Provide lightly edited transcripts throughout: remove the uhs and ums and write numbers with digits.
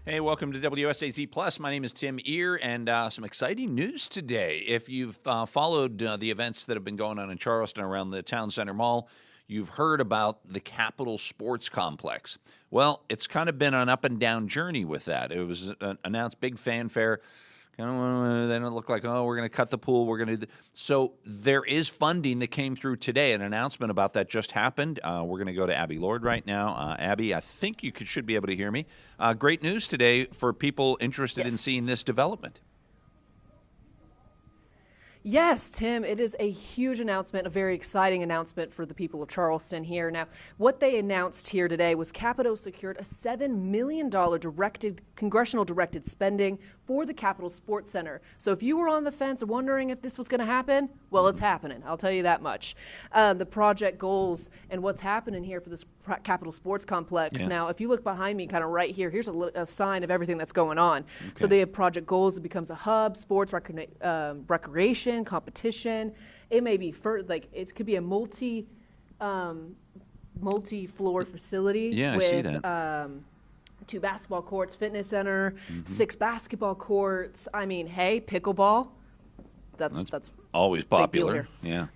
Hey, welcome to WSAZ Plus. My name is Tim Ear, and some exciting news today. If you've followed the events that have been going on in Charleston around the Town Center Mall, you've heard about the Capitol Sports Complex. Well, it's kind of been an up and down journey with that. It was announced big fanfare. Then it looked like, oh, we're going to cut the pool. We're going to. So there is funding that came through today. An announcement about that just happened. We're going to go to Abby Lord right now. Abby, I think you should be able to hear me. Great news today for people interested in seeing this development. Yes, Tim, it is a huge announcement, a very exciting announcement for the people of Charleston here. Now, what they announced here today was Capitol secured a $7 million congressional directed spending for the Capitol Sports Center. So if you were on the fence wondering if this was going to happen, well, it's happening. I'll tell you that much. The project goals and what's happening here for this Capitol Sports Complex. Yeah. Now, if you look behind me, kind of right here, here's a sign of everything that's going on. Okay. So they have project goals. It becomes a hub, sports, recreation, competition. It may be it could be a multi-floor facility. Yeah, with, I see that. 2 basketball courts, fitness center, 6 basketball courts. I mean, hey, pickleball. That's always popular. Yeah.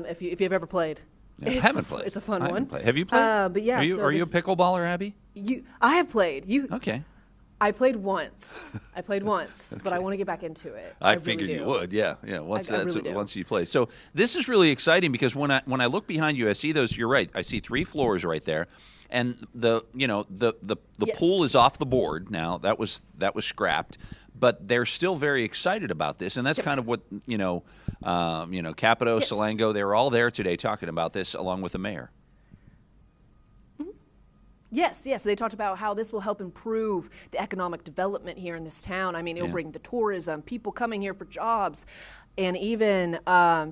If you've ever played. Yeah, I haven't played. It's a fun one. Have you played? But yeah, are you a pickleballer, Abby? I have played. Okay. I played once, Okay. but I want to get back into it. I really figured you would, yeah. Once you play. So this is really exciting because when I look behind you, I see those. You're right. I see 3 floors right there, and the pool is off the board now. That was scrapped, but they're still very excited about this, and that's kind of what Capito, Salango, they were all there today talking about this along with the mayor. Yes. They talked about how this will help improve the economic development here in this town. I mean, it'll bring the tourism, people coming here for jobs, and even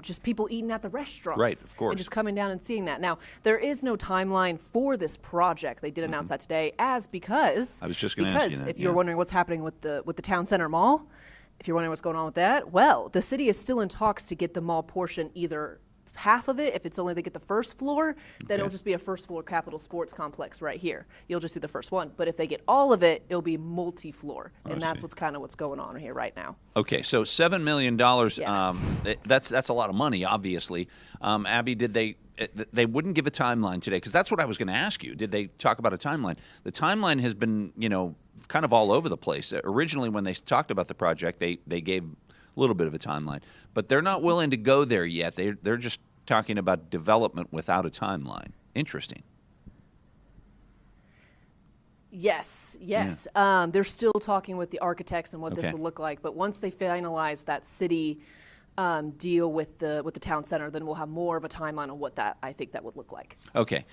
just people eating at the restaurants. Right, of course. And just coming down and seeing that. Now, there is no timeline for this project. They did announce that today because I was just going to ask you that. If you're wondering what's happening with the Town Center Mall, if you're wondering what's going on with that, well, the city is still in talks to get the mall portion either half of it. If it's only they get the first floor, then it'll just be a first floor Capitol Sports Complex right here. You'll just see the first one. But if they get all of it, it'll be multi-floor, and that's what's going on here right now. Okay, so $7 million. That's a lot of money, obviously. Abby, did they wouldn't give a timeline today? Because that's what I was going to ask you. Did they talk about a timeline? The timeline has been kind of all over the place. Originally, when they talked about the project, they gave a little bit of a timeline, but they're not willing to go there yet. They're just talking about development without a timeline. Interesting. Yes. Yeah. They're still talking with the architects and what this would look like, but once they finalize that city deal with the town center, then we'll have more of a timeline on what I think that would look like. Okay.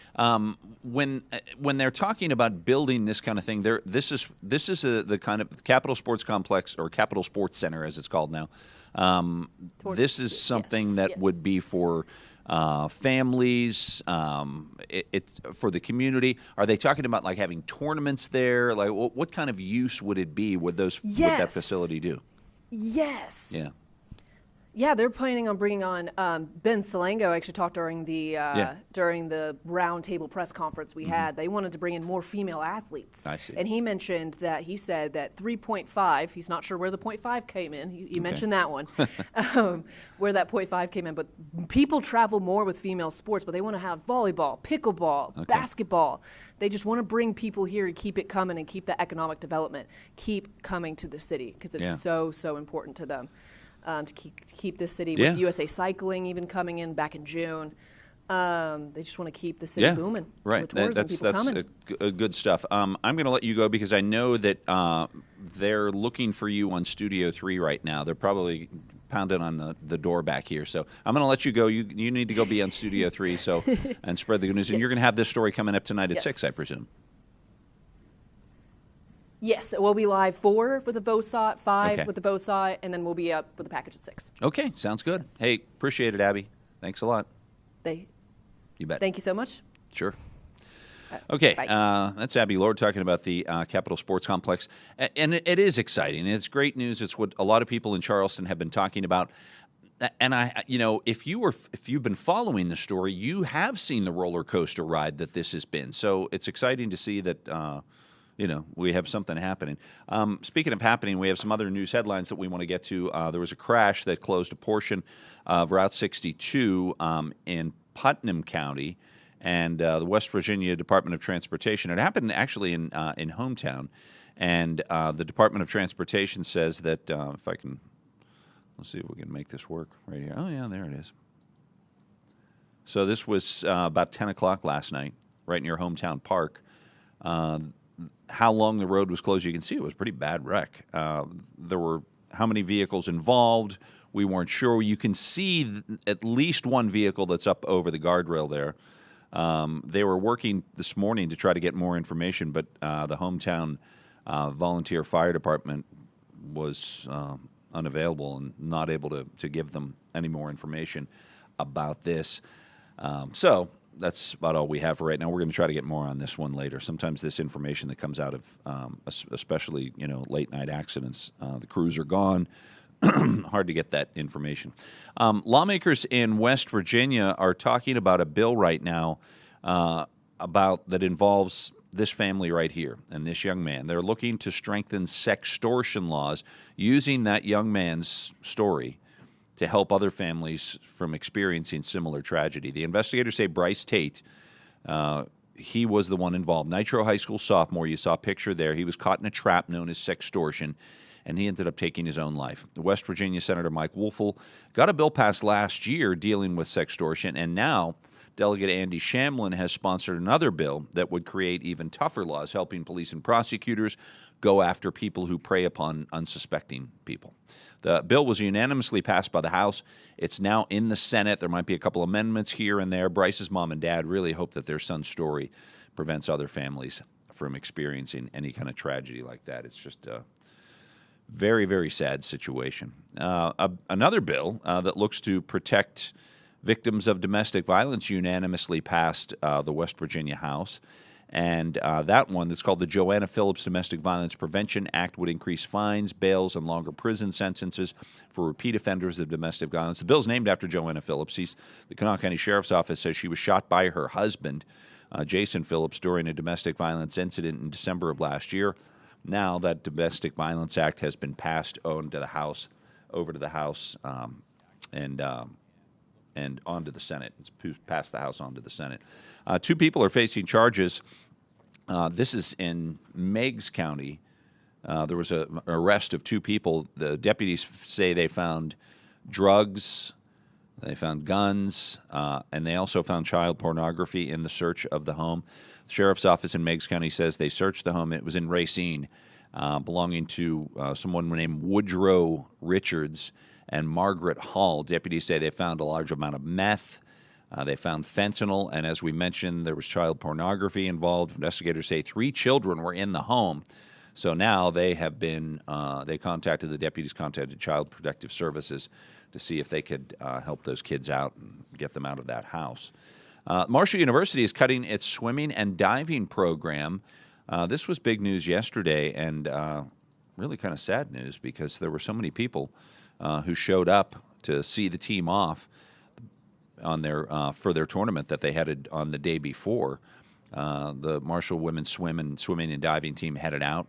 When they're talking about building this kind of thing, this is the kind of Capitol Sports Complex or Capitol Sports Center as it's called now. This is something that would be for families. It's for the community. Are they talking about like having tournaments there? Like what kind of use would it be? Would that facility do? Yes. Yeah. Yeah, they're planning on bringing on Ben Salango. I actually talked during the roundtable press conference we had. They wanted to bring in more female athletes. I see. And he said that 3.5, he's not sure where the 0.5 came in. He mentioned that one, where that 0.5 came in. But people travel more with female sports, but they want to have volleyball, pickleball, basketball. They just want to bring people here and keep it coming and keep the economic development, keep coming to the city because it's so important to them. To keep the city with USA Cycling even coming in back in June. They just want to keep the city booming. Right. With tourism, That's good stuff. I'm going to let you go because I know that they're looking for you on Studio 3 right now. They're probably pounding on the door back here. So I'm going to let you go. You need to go be on Studio 3 and spread the good news. And you're going to have this story coming up tonight at 6, I presume. Yes, we'll be live 4 with the VOSOT, 5 with the VOSOT, and then we'll be up with the package at 6. Okay, sounds good. Yes. Hey, appreciate it, Abby. Thanks a lot. You bet. Thank you so much. Sure. Okay, that's Abby Lord talking about the Capitol Sports Complex. And it is exciting. It's great news. It's what a lot of people in Charleston have been talking about. And if you've been following the story, you have seen the roller coaster ride that this has been. So it's exciting to see that we have something happening. Speaking of happening, we have some other news headlines that we want to get to. There was a crash that closed a portion of Route 62 in Putnam County, and the West Virginia Department of Transportation. It happened actually in hometown, and the Department of Transportation says that if I can, let's see if we can make this work right here. Oh yeah, there it is. So this was about 10 o'clock last night, right in your hometown park. How long the road was closed, you can see it was a pretty bad wreck. There were how many vehicles involved, we weren't sure. You can see at least one vehicle that's up over the guardrail there. They were working this morning to try to get more information, but the hometown volunteer fire department was unavailable and not able to give them any more information about this. So that's about all we have for right now. We're going to try to get more on this one later. Sometimes this information that comes out of, especially late night accidents, the crews are gone. Hard to get that information. Lawmakers in West Virginia are talking about a bill right now that involves this family right here and this young man. They're looking to strengthen sextortion laws using that young man's story to help other families from experiencing similar tragedy. The investigators say Bryce Tate, he was the one involved. Nitro High School sophomore, you saw a picture there. He was caught in a trap known as sextortion, and he ended up taking his own life. The West Virginia Senator Mike Woelfel got a bill passed last year dealing with sextortion, and now Delegate Andy Shamlin has sponsored another bill that would create even tougher laws, helping police and prosecutors go after people who prey upon unsuspecting people. The bill was unanimously passed by the House. It's now in the Senate. There might be a couple amendments here and there. Bryce's mom and dad really hope that their son's story prevents other families from experiencing any kind of tragedy like that. It's just a very, very sad situation. Another bill that looks to protect victims of domestic violence unanimously passed the West Virginia House. And that one, that's called the Joanna Phillips Domestic Violence Prevention Act, would increase fines, bails, and longer prison sentences for repeat offenders of domestic violence. The bill's named after Joanna Phillips. The Kanawha County Sheriff's Office says she was shot by her husband, Jason Phillips, during a domestic violence incident in December of last year. Now that Domestic Violence Act has been passed over to the House, and on to the Senate. It's passed the House on to the Senate. Two people are facing charges. This is in Meigs County. There was an arrest of two people. The deputies say they found drugs, they found guns, and they also found child pornography in the search of the home. The Sheriff's Office in Meigs County says they searched the home. It was in Racine, belonging to someone named Woodrow Richards and Margaret Hall. Deputies say they found a large amount of meth. They found fentanyl, and as we mentioned, there was child pornography involved. Investigators say 3 children were in the home. So now they have been, the deputies contacted Child Protective Services to see if they could help those kids out and get them out of that house. Marshall University is cutting its swimming and diving program. This was big news yesterday, and really kind of sad news because there were so many people who showed up to see the team off on for their tournament that they had on the day before. The Marshall women's swimming and diving team headed out,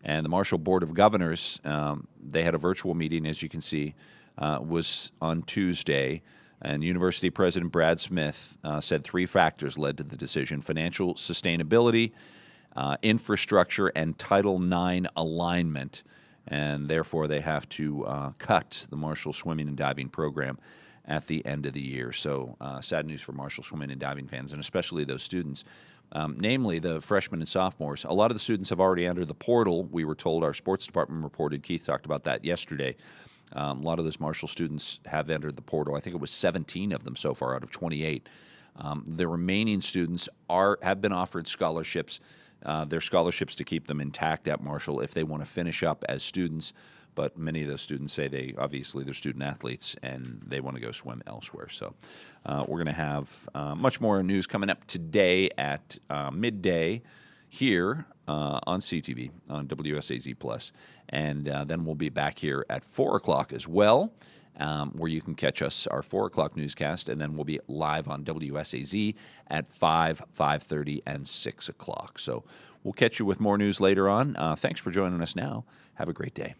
and the Marshall Board of Governors, they had a virtual meeting, as you can see, was on Tuesday, and University President Brad Smith said 3 factors led to the decision: financial sustainability, infrastructure, and Title IX alignment. And therefore, they have to cut the Marshall swimming and diving program at the end of the year. So sad news for Marshall swimming and diving fans, and especially those students, namely the freshmen and sophomores. A lot of the students have already entered the portal. We were told, our sports department reported, Keith talked about that yesterday. A lot of those Marshall students have entered the portal. I think it was 17 of them so far out of 28. The remaining students have been offered scholarships. They're scholarships to keep them intact at Marshall if they want to finish up as students. But many of those students say they're student athletes and they want to go swim elsewhere. So we're going to have much more news coming up today at midday here on CTV, on WSAZ Plus. And then we'll be back here at 4 o'clock as well where you can catch us, our 4 o'clock newscast, and then we'll be live on WSAZ at 5, 5:30, and 6 o'clock. So we'll catch you with more news later on. Thanks for joining us now. Have a great day.